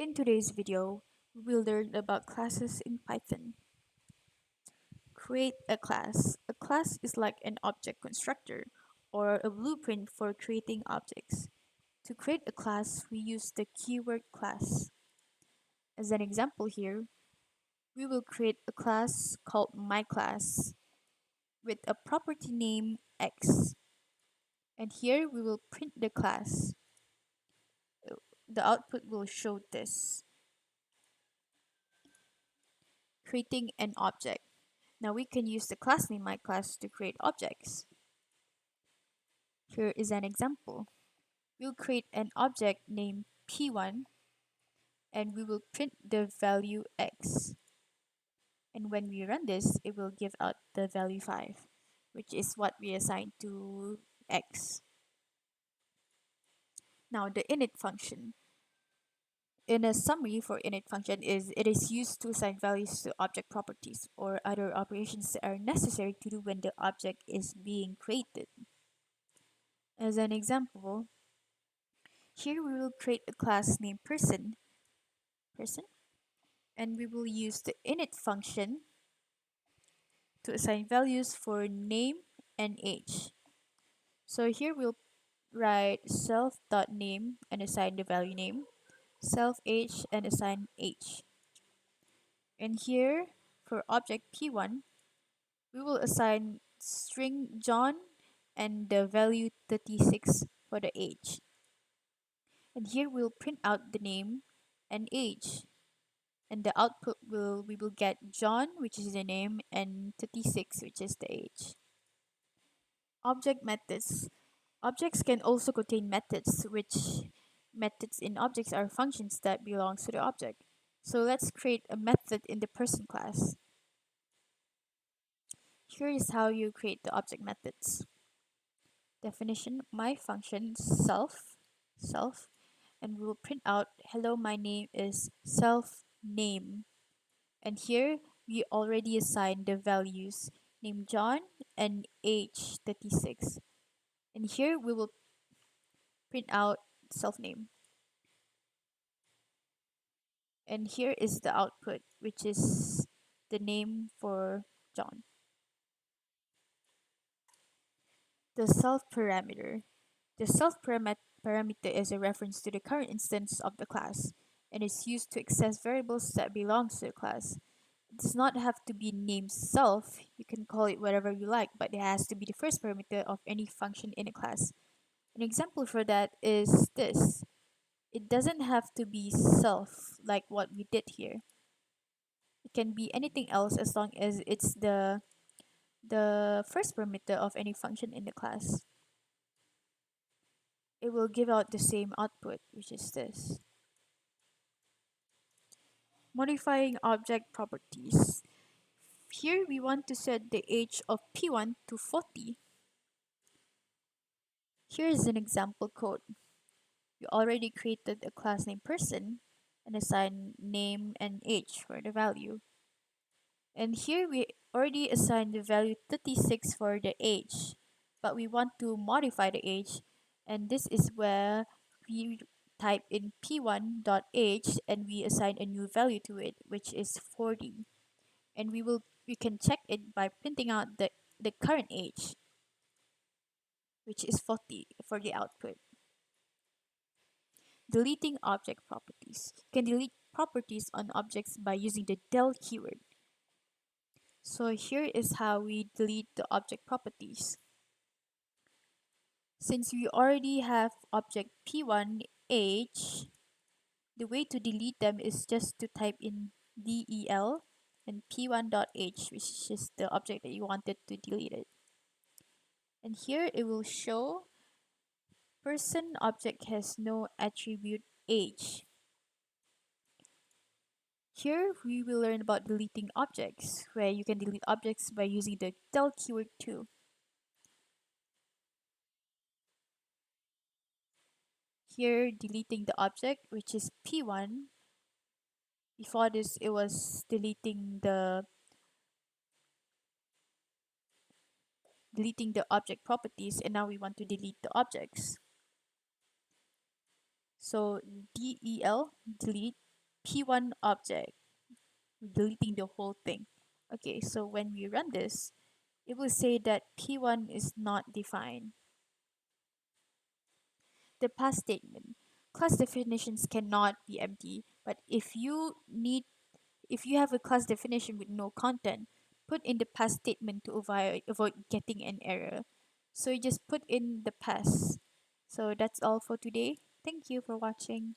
in today's video, we will learn about classes in Python. Create a class. A class is like an object constructor or a blueprint for creating objects. To create a class, we use the keyword class. As an example here, we will create a class called myClass with a property name x. And here we will print the class. The output will show this, creating an object. Now we can use the class name myClass to create objects. Here is an example. We'll create an object named P1 and we will print the value x. And when we run this, it will give out the value 5, which is what we assigned to x. Now the init function. In a summary for init function is it is used to assign values to object properties or other operations that are necessary to do when the object is being created. As an example, here we will create a class named person, and we will use the init function to assign values for name and age. So here we'll write self.name and assign the value name, self age and assign age. And here for object P1, we will assign string John and the value 36 for the age. And here we'll print out the name and age. And the output we will get John, which is the name, and 36, which is the age. Object methods. Objects can also contain methods, which methods in objects are functions that belongs to the object. So let's create a method in the person class. Here is how you create the object methods. Definition, my function self, and we will print out hello, my name is self name. And here we already assigned the values name John and age 36. And here we will print out self name. And here is the output, which is the name for John. The self parameter. The self parameter is a reference to the current instance of the class and is used to access variables that belongs to the class. It does not have to be named self, you can call it whatever you like, but it has to be the first parameter of any function in a class. An example for that is this. It doesn't have to be self like what we did here. It can be anything else as long as it's the first parameter of any function in the class. It will give out the same output, which is this. Modifying object properties. Here we want to set the age of P1 to 40. Here is an example code. We already created a class named person and assigned name and age for the value. And here we already assigned the value 36 for the age, but we want to modify the age, and this is where we type in p1.age and we assign a new value to it, which is 40. And we can check it by printing out the current age, which is 40 for the output. Deleting object properties. You can delete properties on objects by using the del keyword. So here is how we delete the object properties. Since we already have object p1 age, the way to delete them is just to type in del and p1.age, which is the object that you wanted to delete it. And here it will show person object has no attribute age. Here we will learn about deleting objects, where you can delete objects by using the del keyword too. Here deleting the object, which is p1. Before this it was deleting the object properties, and now we want to delete the objects. So del delete P1 object, deleting the whole thing. Okay, so when we run this, it will say that P1 is not defined. The pass statement. Class definitions cannot be empty, but if you have a class definition with no content, put in the pass statement to avoid getting an error. So you just put in the pass. So that's all for today. Thank you for watching.